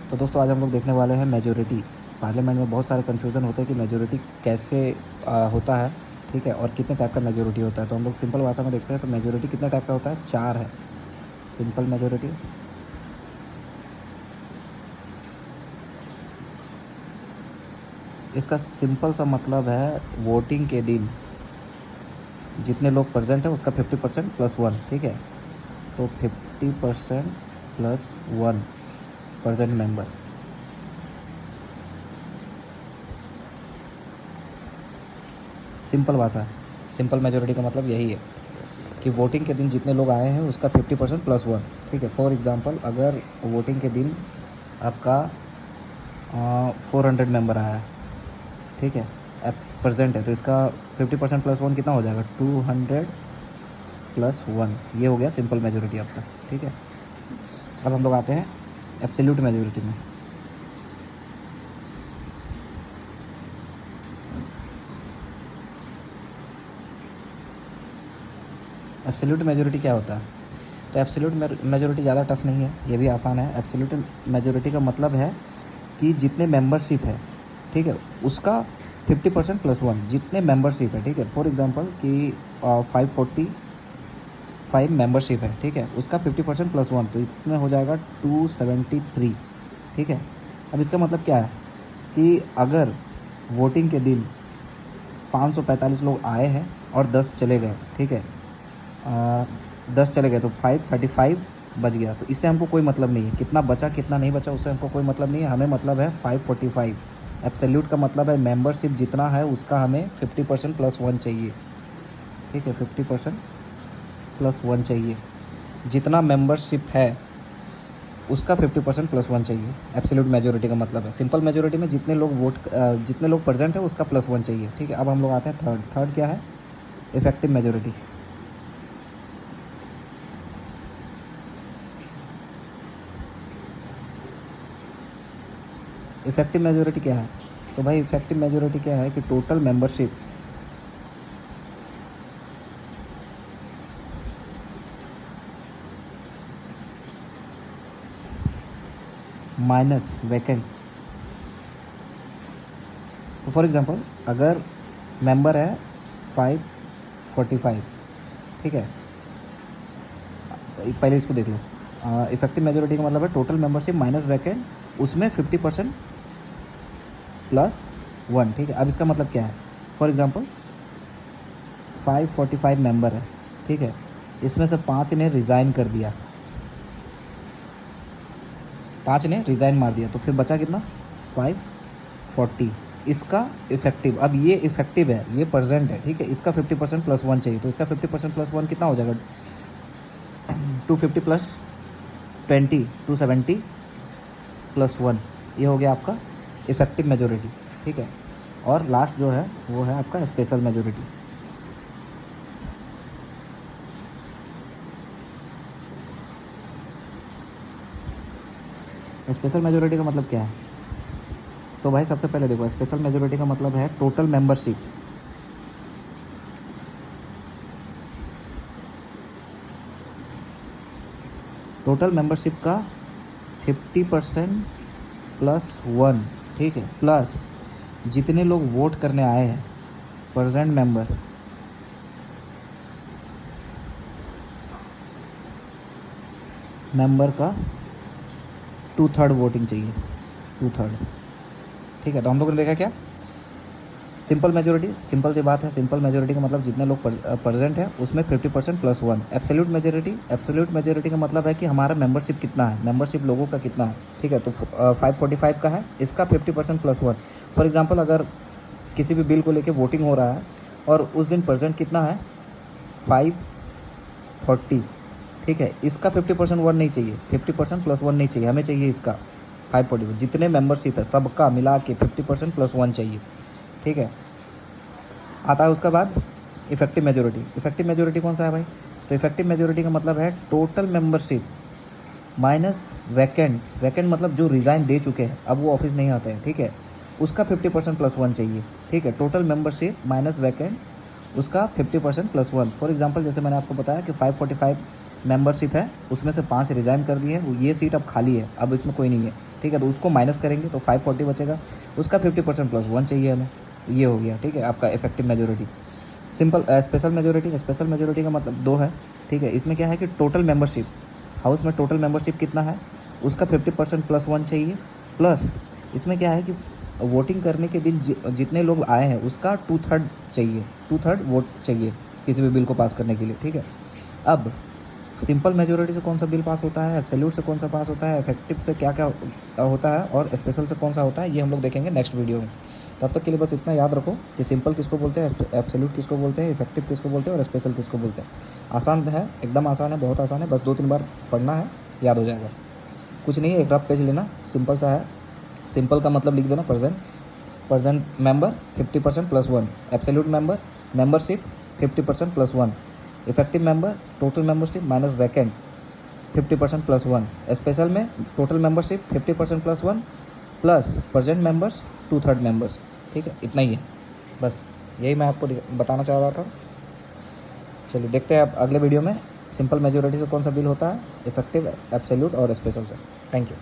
तो दोस्तों आज हम लोग देखने वाले हैं मेजॉरिटी। पार्लियामेंट में बहुत सारे कन्फ्यूज़न होते हैं कि मेजॉरिटी कैसे होता है, ठीक है, और कितने टाइप का मेजॉरिटी होता है। तो हम लोग सिंपल भाषा में देखते हैं। तो मेजॉरिटी कितने टाइप का होता है? 4 है। सिंपल मेजॉरिटी, इसका सिंपल सा मतलब है वोटिंग के दिन जितने लोग प्रेजेंट हैं उसका 50% प्लस 1, ठीक है। तो 50% प्लस 1 प्रेजेंट मेंबर। सिंपल भाषा, सिंपल मेजॉरिटी का मतलब यही है कि वोटिंग के दिन जितने लोग आए हैं उसका 50% प्लस 1, ठीक है। फॉर एग्ज़ाम्पल अगर वोटिंग के दिन आपका 400 मेंबर आया है, ठीक है, प्रेजेंट है, तो इसका 50% प्लस 1 कितना हो जाएगा? 200 प्लस 1। ये हो गया सिंपल मेजॉरिटी आपका, ठीक है। अब हम लोग आते हैं एब्सोल्यूट मेजॉरिटी में। एब्सोल्यूट मेजॉरिटी क्या होता है? तो एब्सोल्यूट मेजॉरिटी ज़्यादा टफ नहीं है, ये भी आसान है। एब्सोल्यूट मेजॉरिटी का मतलब है कि जितने मेंबरशिप है, ठीक है, उसका 50% प्लस 1 जितने मेंबरशिप है, ठीक है। फॉर एग्जांपल कि 545 मेंबरशिप है, ठीक है, उसका 50% प्लस 1 तो इतने हो जाएगा 273, ठीक है। अब इसका मतलब क्या है कि अगर वोटिंग के दिन 545 लोग आए हैं और 10 चले गए, ठीक है, 10 चले गए तो 535 बच गया। तो इससे हमको कोई मतलब नहीं है कितना बचा कितना नहीं बचा, उससे हमको कोई मतलब नहीं है। हमें मतलब है 545। एब्सोल्यूट का मतलब है मेंबरशिप जितना है उसका हमें 50% प्लस 1 चाहिए, ठीक है। 50% प्लस 1 चाहिए। जितना मेंबरशिप है उसका 50% प्लस 1 चाहिए। एब्सोल्यूट मेजोरिटी का मतलब है। सिंपल मेजोरिटी में जितने लोग प्रेजेंट है उसका प्लस 1 चाहिए, ठीक है। अब हम लोग आते हैं थर्ड। थर्ड क्या है? Effective majority. इफेक्टिव मेजोरिटी क्या है? तो भाई इफेक्टिव मेजोरिटी क्या है कि माइनस वैकेंट। तो फॉर एग्जांपल अगर मेंबर है 545, ठीक है, पहले इसको देख लो। इफेक्टिव मेजोरिटी का मतलब है टोटल मेंबरशिप माइनस वैकेंट, उसमें 50% प्लस 1, ठीक है। अब इसका मतलब क्या है? फॉर एग्जांपल 545 मेंबर है, ठीक है, इसमें से 5 ने रिज़ाइन कर दिया, 5 ने रिज़ाइन मार दिया, तो फिर बचा कितना? 540। इसका इफेक्टिव, अब ये इफेक्टिव है, ये प्रेजेंट है, ठीक है, इसका 50% प्लस 1 चाहिए। तो इसका 50% प्लस 1 कितना हो जाएगा? 250 प्लस 20, 270 प्लस 1। ये हो गया आपका इफेक्टिव मेजोरिटी, ठीक है। और लास्ट जो है वो है आपका स्पेशल मेजोरिटी। स्पेशल मेजोरिटी का मतलब क्या है? तो भाई सबसे पहले देखो, स्पेशल मेजोरिटी का मतलब है टोटल मेंबरशिप, टोटल मेंबरशिप का 50% प्लस 1, ठीक है, प्लस जितने लोग वोट करने आए हैं प्रेजेंट मेंबर का 2/3 वोटिंग चाहिए, 2/3, ठीक है। तो हम लोगों ने देखा क्या? सिंपल मेजोरिटी, सिंपल सी बात है। सिंपल मेजोरिटी का मतलब जितने लोग प्रेजेंट है उसमें 50% plus 1। Absolute majority, absolute majority का मतलब है कि हमारा मेंबरशिप कितना है, मेंबरशिप लोगों का कितना है, ठीक है। तो 545 का है, इसका 50% प्लस 1। फॉर एग्जांपल अगर किसी भी बिल को लेके वोटिंग हो रहा है और उस दिन प्रेजेंट कितना है? 540, ठीक है, इसका 50% 1 नहीं चाहिए, 50% प्लस 1 नहीं चाहिए, हमें चाहिए इसका 540। जितने मेंबरशिप है सबका मिला के 50% प्लस 1 चाहिए, ठीक है। आता है उसका बाद इफेक्टिव मेजोरिटी। इफेक्टिव मेजोरिटी कौन सा है भाई? तो इफेक्टिव मेजोरिटी का मतलब है total membership minus vacant. Vacant मतलब जो रिज़ाइन दे चुके हैं, अब वो ऑफिस नहीं आते हैं, ठीक है, उसका 50% प्लस 1 चाहिए, ठीक है। टोटल मेंबरशिप माइनस वैकेंट, उसका 50% प्लस 1। फॉर एग्जांपल जैसे मैंने आपको बताया कि 545 मेंबरशिप है, उसमें से 5 रिज़ाइन कर दिए, ये सीट अब खाली है, अब इसमें कोई नहीं है, ठीक है, तो उसको माइनस करेंगे तो 540 बचेगा, उसका 50% प्लस 1 चाहिए हमें, ये हो गया, ठीक है, आपका effective majority. Simple special majority का मतलब 2 है, ठीक है। इसमें क्या है कि टोटल मेंबरशिप, हाउस में टोटल मेंबरशिप कितना है उसका 50% प्लस 1 चाहिए, प्लस इसमें क्या है कि वोटिंग करने के दिन जितने लोग आए हैं उसका 2/3 चाहिए, 2/3 वोट चाहिए किसी भी बिल को पास करने के लिए, ठीक है। अब सिंपल मेजोरिटी से कौन सा बिल पास होता है, एब्सोल्यूट से कौन सा पास होता है, इफेक्टिव से क्या क्या होता है, और स्पेशल से कौन सा होता है, ये हम लोग देखेंगे नेक्स्ट वीडियो में। तब तक के लिए बस इतना याद रखो कि सिंपल किसको बोलते हैं, एब्सोल्यूट किसको बोलते हैं, इफेक्टिव किसको बोलते हैं और स्पेशल किसको बोलते हैं। आसान है, एकदम आसान है, बहुत आसान है, बस 2-3 बार पढ़ना है, याद हो जाएगा। कुछ नहीं है, एक रफ पेज लेना, सिंपल सा है। सिंपल का मतलब लिख देना present member 50% plus 1, absolute membership 50% plus 1, effective member total membership minus vacant 50% plus 1, special में total membership 50% plus 1 plus present members 2/3 members, ठीक है, इतना ही है, बस यही मैं आपको बताना चाह रहा था। चलिए देखते हैं आप अगले वीडियो में सिंपल मेजोरिटी से कौन सा बिल होता है, इफेक्टिव, एब्सोल्यूट और स्पेशल से। Thank you.